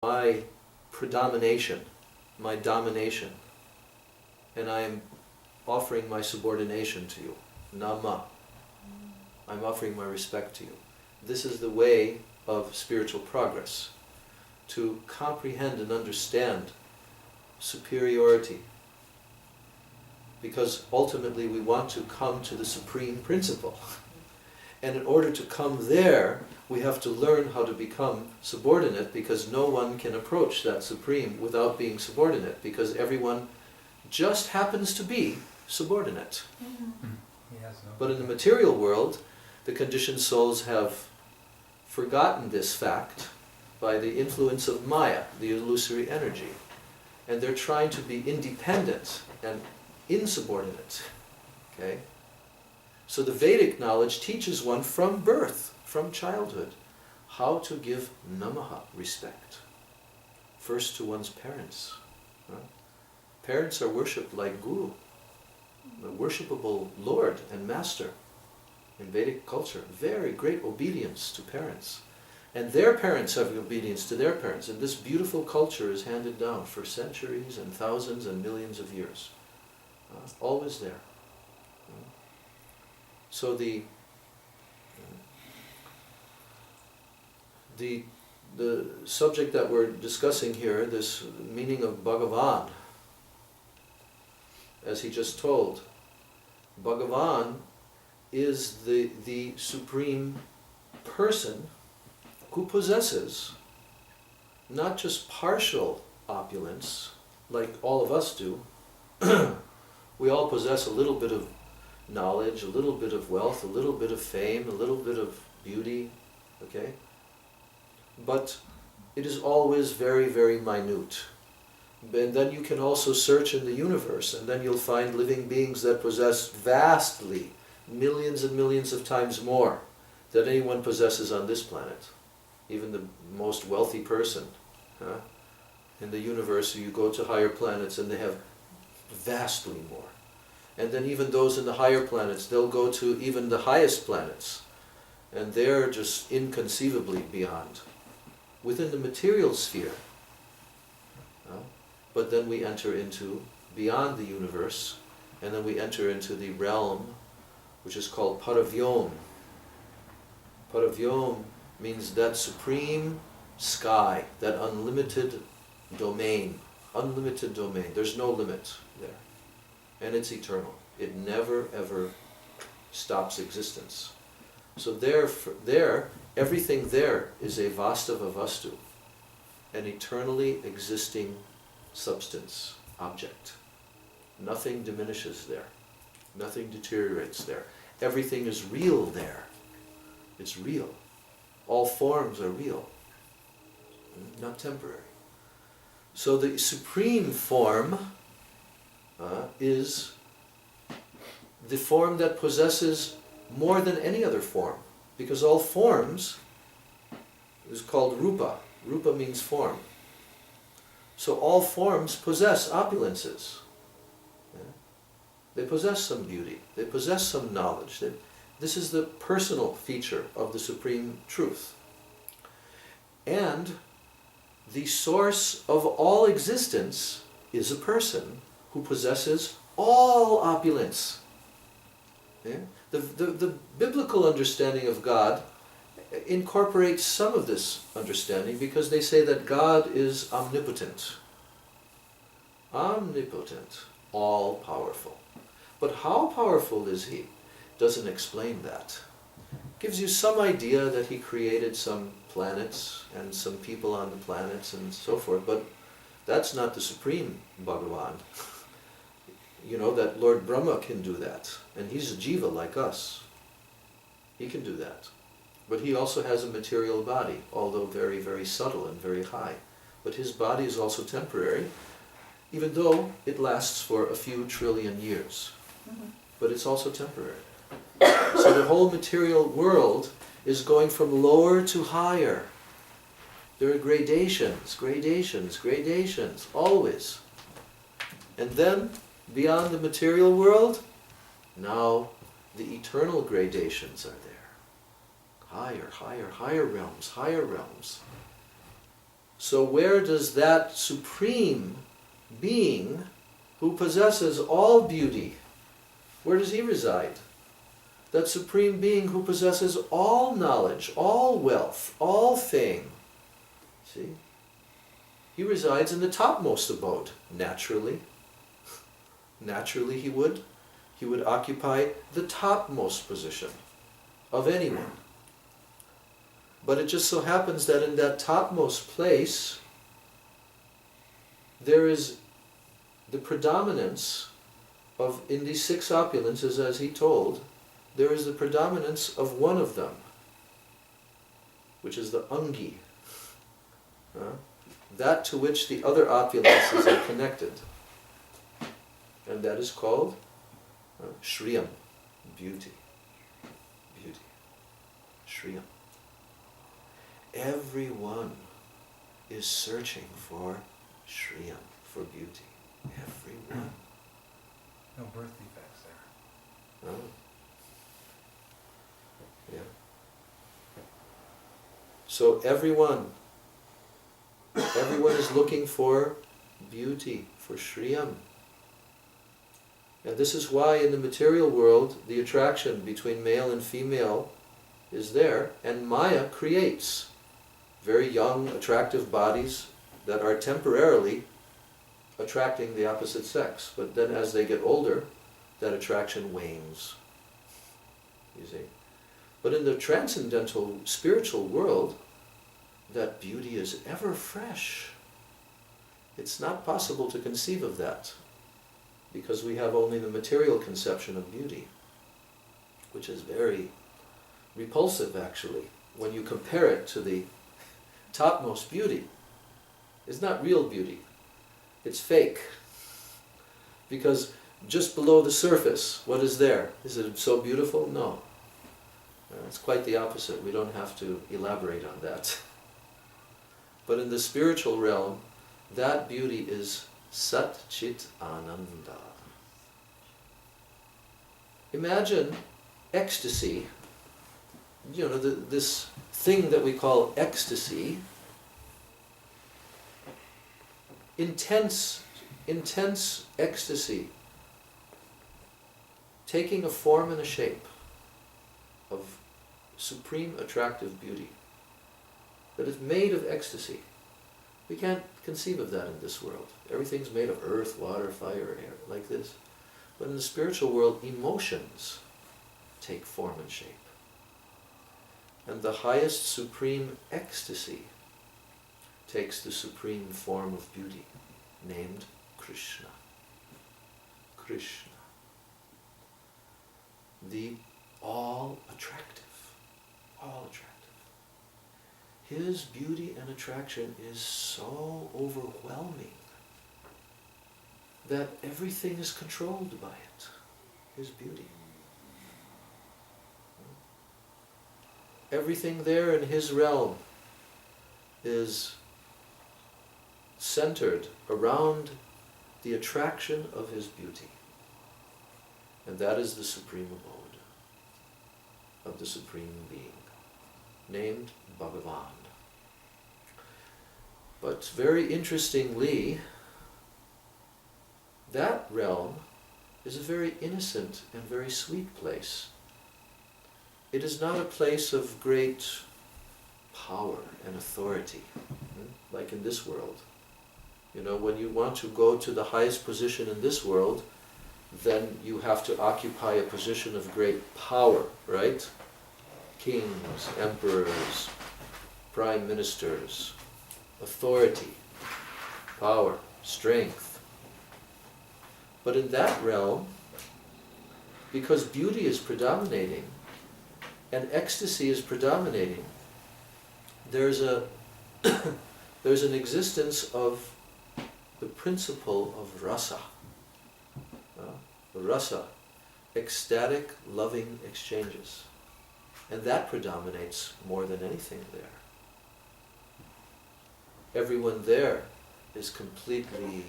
my predomination, my domination, and I am offering my subordination to you. Nama. I'm offering my respect to you. This is the way of spiritual progress, to comprehend and understand superiority, because ultimately we want to come to the supreme principle. And in order to come there, we have to learn how to become subordinate, because no one can approach that supreme without being subordinate, because everyone just happens to be subordinate. But in the material world, the conditioned souls have forgotten this fact by the influence of Maya, the illusory energy. And they're trying to be independent and insubordinate. Okay? So the Vedic knowledge teaches one from birth, from childhood, how to give namaha, respect. First to one's parents. Parents are worshipped like guru, a worshipable lord and master. In Vedic culture, very great obedience to parents. And their parents have obedience to their parents. And this beautiful culture is handed down for centuries and thousands and millions of years. Always there. So the subject that we're discussing here, this meaning of Bhagavan, as he just told, Bhagavan is the supreme person who possesses not just partial opulence, like all of us do. We all possess a little bit of knowledge, a little bit of wealth, a little bit of fame, a little bit of beauty, okay? But it is always very, very minute. And then you can also search in the universe, and then you'll find living beings that possess vastly, millions and millions of times more than anyone possesses on this planet. Even the most wealthy person. In the universe, you go to higher planets and they have vastly more. And then even those in the higher planets, they'll go to even the highest planets. And they're just inconceivably beyond. Within the material sphere. But then we enter into beyond the universe, and then we enter into the realm which is called Paravyom. Paravyom means that supreme sky, that unlimited domain. Unlimited domain. There's no limit there. And it's eternal. It never ever stops existence. So there, everything there is a vastava vastu, an eternally existing substance, object. Nothing diminishes there. Nothing deteriorates there. Everything is real there. It's real. All forms are real, not temporary. So the supreme form is the form that possesses more than any other form, because all forms is called rupa. Rupa means form. So all forms possess opulences. They possess some beauty. They possess some knowledge. This is the personal feature of the Supreme Truth. And the source of all existence is a person who possesses all opulence. The biblical understanding of God incorporates some of this understanding, because they say that God is omnipotent. Omnipotent, all-powerful. But how powerful is he? Doesn't explain that. Gives you some idea that he created some planets and some people on the planets and so forth, but that's not the supreme Bhagavan. You know that Lord Brahma can do that, and he's a jiva like us. He can do that. But he also has a material body, although very, very subtle and very high. But his body is also temporary, even though it lasts for a few trillion years. But it's also temporary. So the whole material world is going from lower to higher. There are gradations, gradations, gradations, always. And then, beyond the material world, now the eternal gradations are there. Higher, higher, higher realms, higher realms. So where does that supreme being who possesses all beauty, where does he reside? That supreme being who possesses all knowledge, all wealth, all fame. See? He resides in the topmost abode, naturally. Naturally he would occupy the topmost position of anyone. But it just so happens that in that topmost place, there is the predominance of, in these six opulences, as he told, there is the predominance of one of them, which is the Angi, that to which the other opulences are connected. And that is called Shriyam, beauty. Beauty. Shriyam. Everyone is searching for Shriyam, for beauty. Everyone. No birth defects there. Oh. Yeah. So everyone is looking for beauty, for Shriyam. And this is why in the material world the attraction between male and female is there, and Maya creates very young, attractive bodies that are temporarily attracting the opposite sex. But then as they get older, that attraction wanes. You see? But in the transcendental spiritual world, that beauty is ever fresh. It's not possible to conceive of that, because we have only the material conception of beauty, which is very repulsive actually, when you compare it to the topmost beauty. It's not real beauty, it's fake. Because just below the surface, what is there? Is it so beautiful? No. It's quite the opposite. We don't have to elaborate on that. But in the spiritual realm, that beauty is Sat Chit Ananda. Imagine ecstasy, this thing that we call ecstasy, intense ecstasy, taking a form and a shape of supreme attractive beauty, that is made of ecstasy. We can't conceive of that in this world. Everything's made of earth, water, fire, air, like this. But in the spiritual world, emotions take form and shape. And the highest supreme ecstasy takes the supreme form of beauty, named Krishna. Krishna. The all-attractive. All-attractive. His beauty and attraction is so overwhelming that everything is controlled by it. His beauty. Everything there in his realm is centered around the attraction of his beauty. And that is the supreme abode of the supreme being, named Bhagavan. But very interestingly, that realm is a very innocent and very sweet place. It is not a place of great power and authority, like in this world. When you want to go to the highest position in this world, then you have to occupy a position of great power, right? Kings, emperors, prime ministers, authority, power, strength. But in that realm, because beauty is predominating and ecstasy is predominating, there's an existence of the principle of rasa. Rasa, ecstatic, loving exchanges. And that predominates more than anything there. Everyone there is completely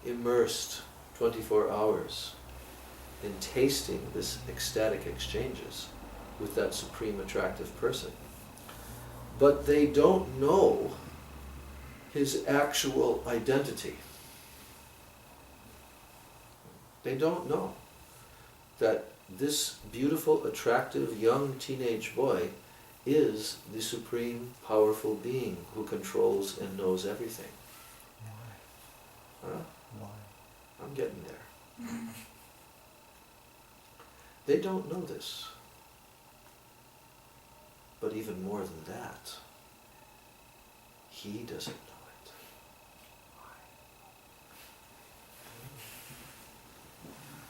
immersed 24 hours in tasting this ecstatic exchanges with that supreme attractive person. But they don't know his actual identity. They don't know that this beautiful, attractive, young teenage boy is the supreme, powerful being who controls and knows everything. Why? Huh? Why? I'm getting there. They don't know this. But even more than that, he doesn't know it.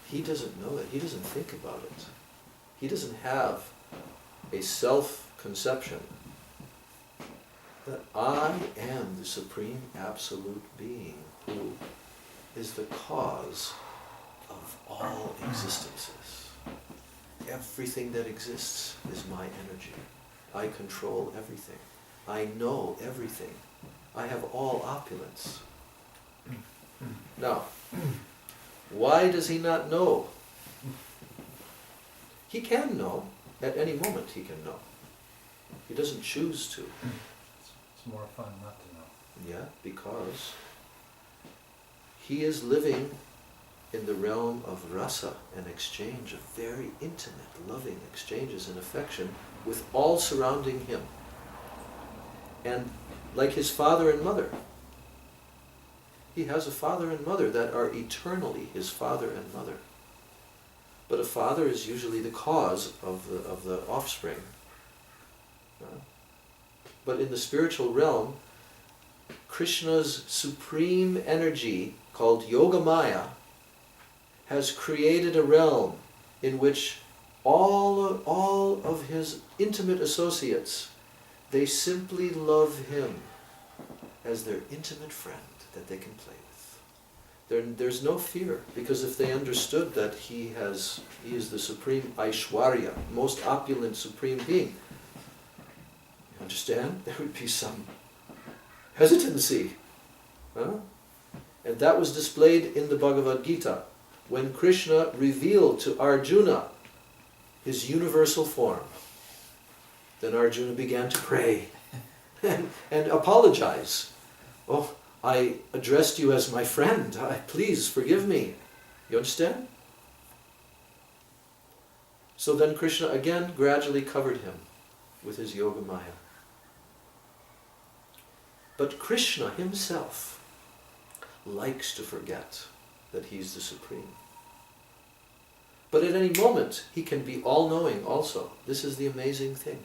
He doesn't know it. He doesn't think about it. He doesn't have a self-conception that I am the supreme absolute being who is the cause of all existences. Everything that exists is my energy. I control everything. I know everything. I have all opulence. Now, why does he not know? He can know. At any moment he can know. He doesn't choose to. It's more fun not to know. Yeah, because he is living in the realm of rasa, an exchange of very intimate, loving exchanges and affection with all surrounding him. And like his father and mother, he has a father and mother that are eternally his father and mother. But a father is usually the cause of the offspring. But in the spiritual realm, Krishna's supreme energy, called Yogamaya, has created a realm in which all of his intimate associates, they simply love him as their intimate friend that they can play with. There's no fear, because if they understood that he is the supreme Aishwarya, most opulent supreme being, you understand? There would be some hesitancy. Huh? And that was displayed in the Bhagavad Gita, when Krishna revealed to Arjuna his universal form. Then Arjuna began to pray and apologize. Oh, I addressed you as my friend. Please forgive me. You understand? So then Krishna again gradually covered him with his Yogamaya. But Krishna himself likes to forget that he's the supreme. But at any moment, he can be all-knowing also. This is the amazing thing.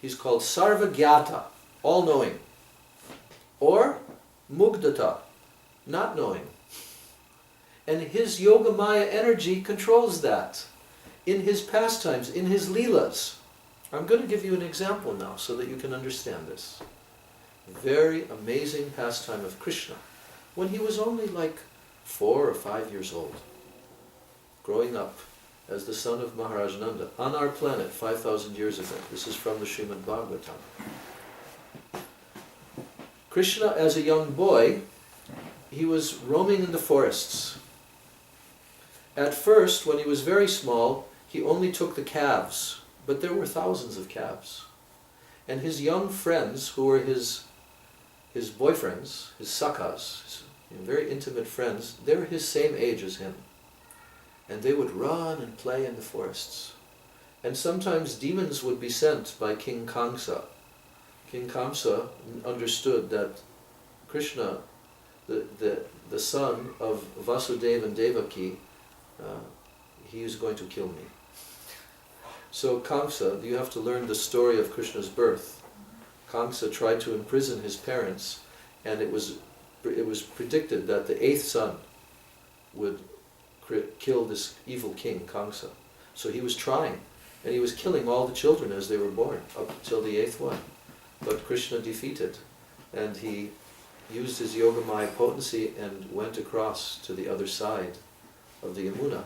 He's called Sarvagyata, all-knowing. Or Mugdata, not knowing. And his Yogamaya energy controls that in his pastimes, in his leelas. I'm going to give you an example now so that you can understand this. A very amazing pastime of Krishna when he was only like 4 or 5 years old, growing up as the son of Maharaj Nanda on our planet 5,000 years ago. This is from the Srimad Bhagavatam. Krishna, as a young boy, he was roaming in the forests. At first, when he was very small, he only took the calves, but there were thousands of calves. And his young friends, who were his boyfriends, his sakhas, his very intimate friends, they were his same age as him. And they would run and play in the forests. And sometimes demons would be sent by King Kamsa. King Kamsa understood that Krishna, the son of Vasudeva and Devaki, he is going to kill me. So Kamsa, you have to learn the story of Krishna's birth. Kamsa tried to imprison his parents, and it was predicted that the 8th son would kill this evil king, Kamsa. So he was trying, and he was killing all the children as they were born, up until the 8th one. But Krishna defeated, and he used his Yogamaya potency and went across to the other side of the Yamuna,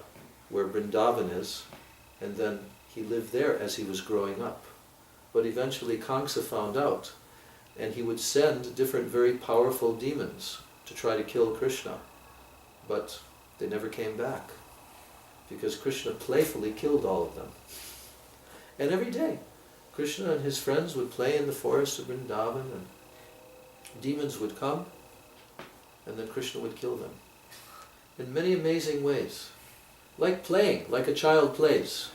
where Vrindavan is, and then he lived there as he was growing up. But eventually Kamsa found out, and he would send different very powerful demons to try to kill Krishna. But they never came back, because Krishna playfully killed all of them. And every day, Krishna and his friends would play in the forest of Vrindavan, and demons would come, and then Krishna would kill them. In many amazing ways. Like playing, like a child plays.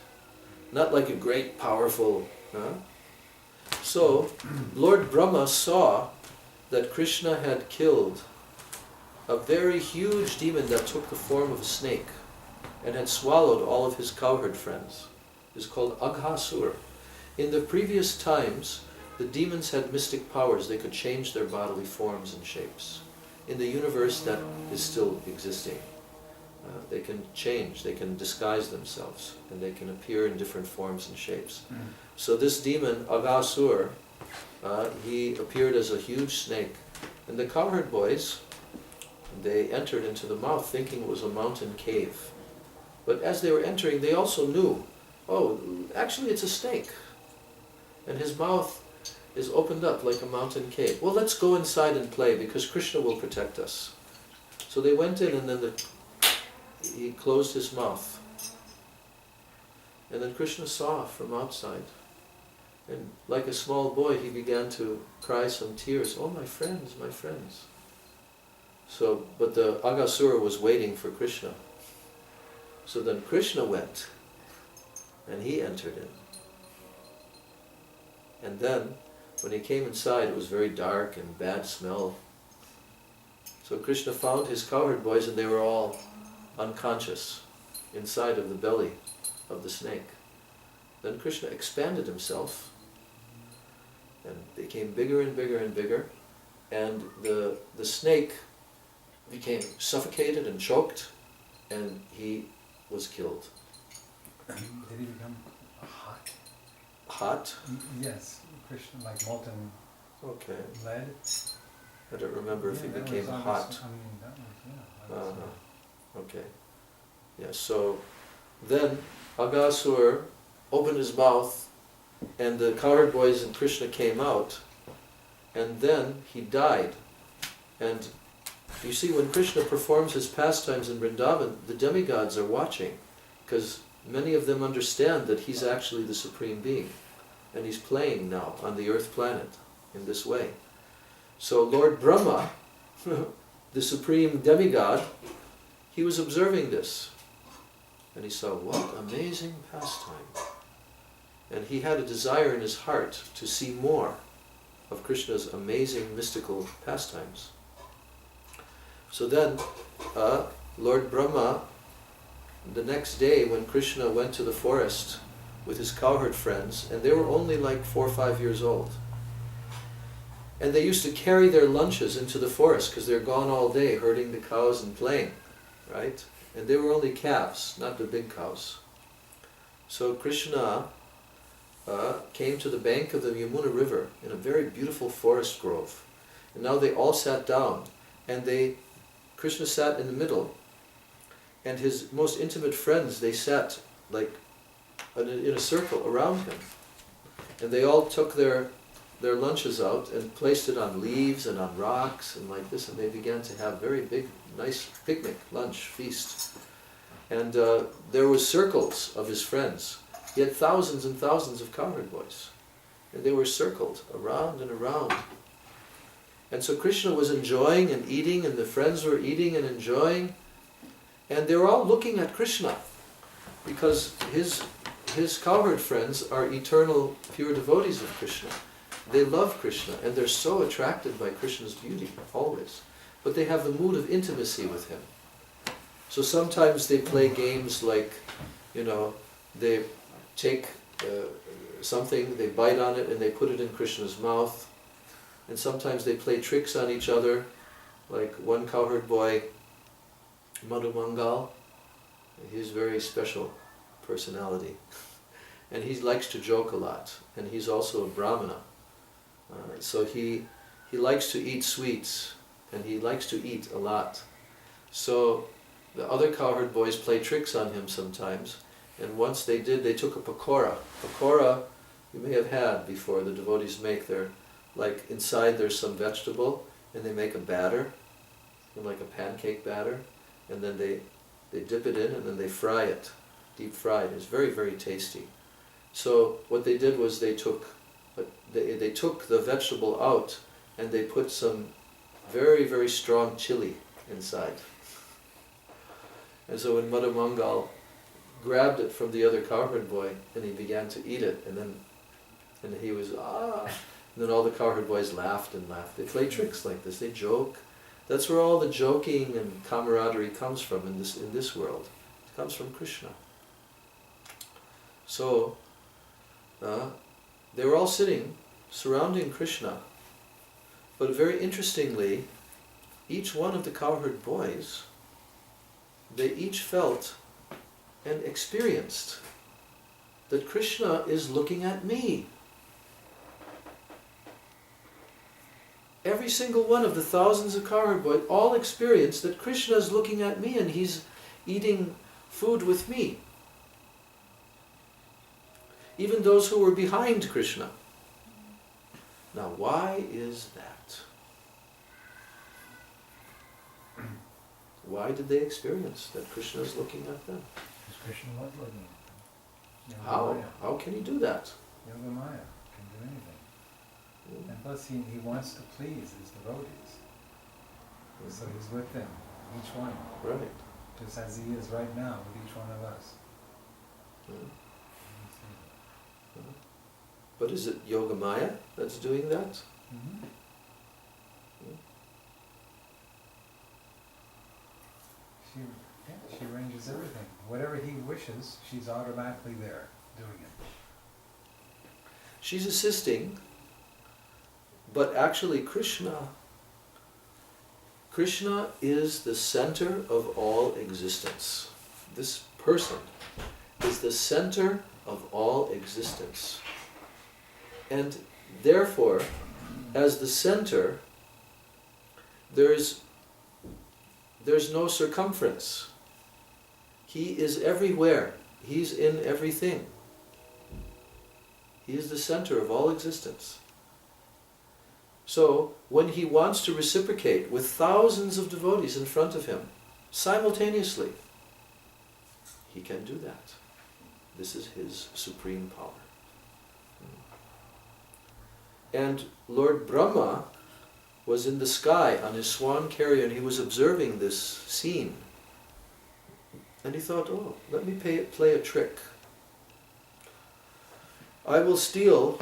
Not like a great, powerful... So, Lord Brahma saw that Krishna had killed a very huge demon that took the form of a snake and had swallowed all of his cowherd friends. It's called Aghasura. In the previous times, the demons had mystic powers. They could change their bodily forms and shapes. In the universe, that is still existing. They can change, they can disguise themselves, and they can appear in different forms and shapes. So this demon, Aghasura, he appeared as a huge snake. And the cowherd boys, they entered into the mouth thinking it was a mountain cave. But as they were entering, they also knew, oh, actually it's a snake. And his mouth is opened up like a mountain cave. Well, let's go inside and play because Krishna will protect us. So they went in, and then he closed his mouth. And then Krishna saw from outside. And like a small boy, he began to cry some tears. Oh, my friends, my friends. So, but the Aghasura was waiting for Krishna. So then Krishna went, and he entered in. And then, when he came inside, it was very dark and bad smell. So Krishna found his cowherd boys, and they were all unconscious inside of the belly of the snake. Then Krishna expanded himself and became bigger and bigger and bigger, and the snake became suffocated and choked, and he was killed. Did he become hot? Hot? Yes, Krishna, like molten lead. I don't remember if he became hot. That was. Okay. Yeah, so then Aghasura opened his mouth, and the cowherd boys and Krishna came out, and then he died. And you see, when Krishna performs his pastimes in Vrindavan, the demigods are watching, because many of them understand that he's actually the Supreme Being, and he's playing now on the earth planet in this way. So Lord Brahma, the supreme demigod, he was observing this, and he saw, what amazing pastime. And he had a desire in his heart to see more of Krishna's amazing mystical pastimes. So then, Lord Brahma, the next day when Krishna went to the forest with his cowherd friends, and they were only like 4 or 5 years old, and they used to carry their lunches into the forest because they're gone all day herding the cows and playing, right? And they were only calves, not the big cows. So Krishna came to the bank of the Yamuna River in a very beautiful forest grove. And now they all sat down, and Krishna sat in the middle, and his most intimate friends, they sat like in a circle around him. And they all took their lunches out and placed it on leaves and on rocks and like this, and they began to have very big, nice picnic, lunch, feast. And there was circles of his friends. He had thousands and thousands of cowherd boys, and they were circled around and around. And so Krishna was enjoying and eating, and the friends were eating and enjoying, and they were all looking at Krishna, because his cowherd friends are eternal, pure devotees of Krishna. They love Krishna, and they're so attracted by Krishna's beauty, always. But they have the mood of intimacy with him. So sometimes they play games like, they take something, they bite on it, and they put it in Krishna's mouth. And sometimes they play tricks on each other, like one cowherd boy, Madhu Mangal, he's a very special personality. And he likes to joke a lot, and he's also a Brahmana. So he likes to eat sweets, and he likes to eat a lot. So the other cowherd boys play tricks on him sometimes, and once they took a pakora. Pakora you may have had before, the devotees make like inside there's some vegetable, and they make a batter, like a pancake batter, and then they dip it in, and then they fry it, deep fried. It's very, very tasty. So what they did was they took the vegetable out, and they put some very, very strong chili inside. And so when Madhu Mangal grabbed it from the other cowherd boy and he began to eat it, and he was, and then all the cowherd boys laughed and laughed. They play tricks like this, they joke. That's where all the joking and camaraderie comes from in this world. It comes from Krishna. So, they were all sitting surrounding Krishna, but very interestingly, each one of the cowherd boys, they each felt and experienced that Krishna is looking at me. Every single one of the thousands of cowherd boys all experienced that Krishna is looking at me and he's eating food with me. Even those who were behind Krishna. Now, why is that? Why did they experience that Krishna is looking at them? Because Krishna was looking at them. How? How can he do that? Yoga Maya can do anything. And plus he wants to please his devotees. So he's with them, each one. Right. Just as he is right now with each one of us. But is it Yoga Maya that's doing that? Mm-hmm. She arranges everything. Whatever he wishes, she's automatically there doing it. She's assisting, but actually Krishna is the center of all existence. This person is the center of all existence. And therefore, as the center, there's no circumference. He is everywhere. He's in everything. He is the center of all existence. So, when he wants to reciprocate with thousands of devotees in front of him, simultaneously, he can do that. This is his supreme power. And Lord Brahma was in the sky on his swan carrier and he was observing this scene. And he thought, oh, let me play a trick. I will steal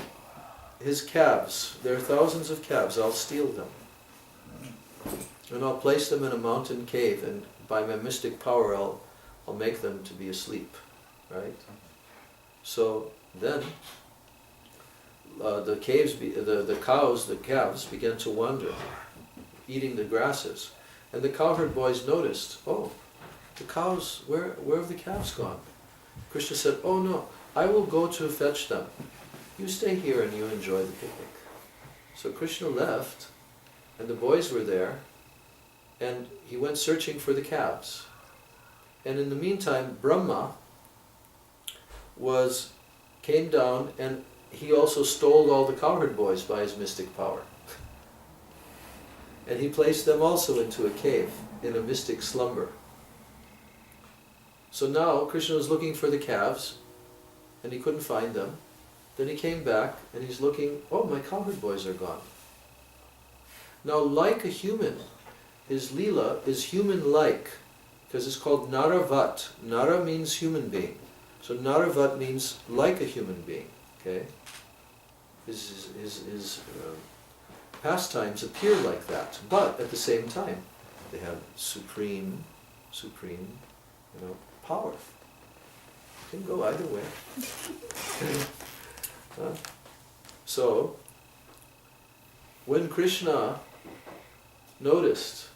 his calves. There are thousands of calves. I'll steal them. And I'll place them in a mountain cave, and by my mystic power I'll make them to be asleep. Right? So then the calves began to wander, eating the grasses. And the cowherd boys noticed, oh, the cows, where have the calves gone? Krishna said, oh no, I will go to fetch them. You stay here and you enjoy the picnic. So Krishna left, and the boys were there, and he went searching for the calves. And in the meantime, Brahma came down, and he also stole all the cowherd boys by his mystic power. And he placed them also into a cave, in a mystic slumber. So now Krishna was looking for the calves, and he couldn't find them. Then he came back, and he's looking, oh, my cowherd boys are gone. Now, like a human, his Leela is human-like, because it's called Naravat. Nara means human being. So Naravat means like a human being. Okay? His pastimes appear like that, but at the same time, they have supreme, power. It can go either way. So, when Krishna noticed,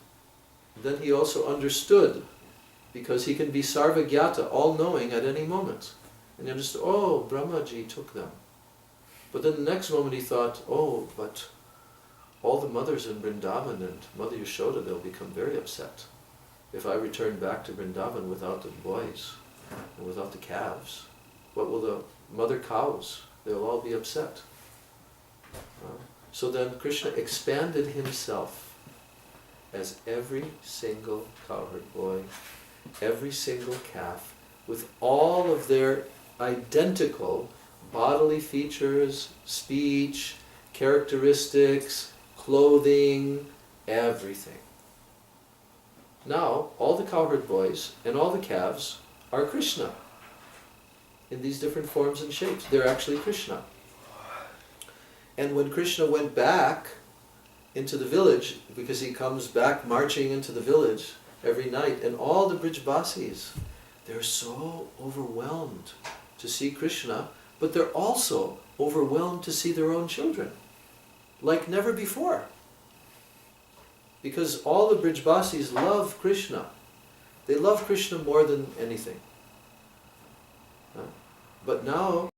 then he also understood, because he can be Sarvagyata, all-knowing at any moment. And he understood, oh, Brahmaji took them. But then the next moment he thought, oh, but all the mothers in Vrindavan and Mother Yashoda, they'll become very upset if I return back to Vrindavan without the boys and without the calves. What will the mother cows? They'll all be upset. So then Krishna expanded himself as every single cowherd boy, every single calf, with all of their identical bodily features, speech, characteristics, clothing, everything. Now, all the cowherd boys and all the calves are Krishna in these different forms and shapes. They're actually Krishna. And when Krishna went back into the village, because he comes back marching into the village every night, and all the Brijbasis, they're so overwhelmed to see Krishna, but they're also overwhelmed to see their own children, like never before. Because all the Brijbasis love Krishna. They love Krishna more than anything. But now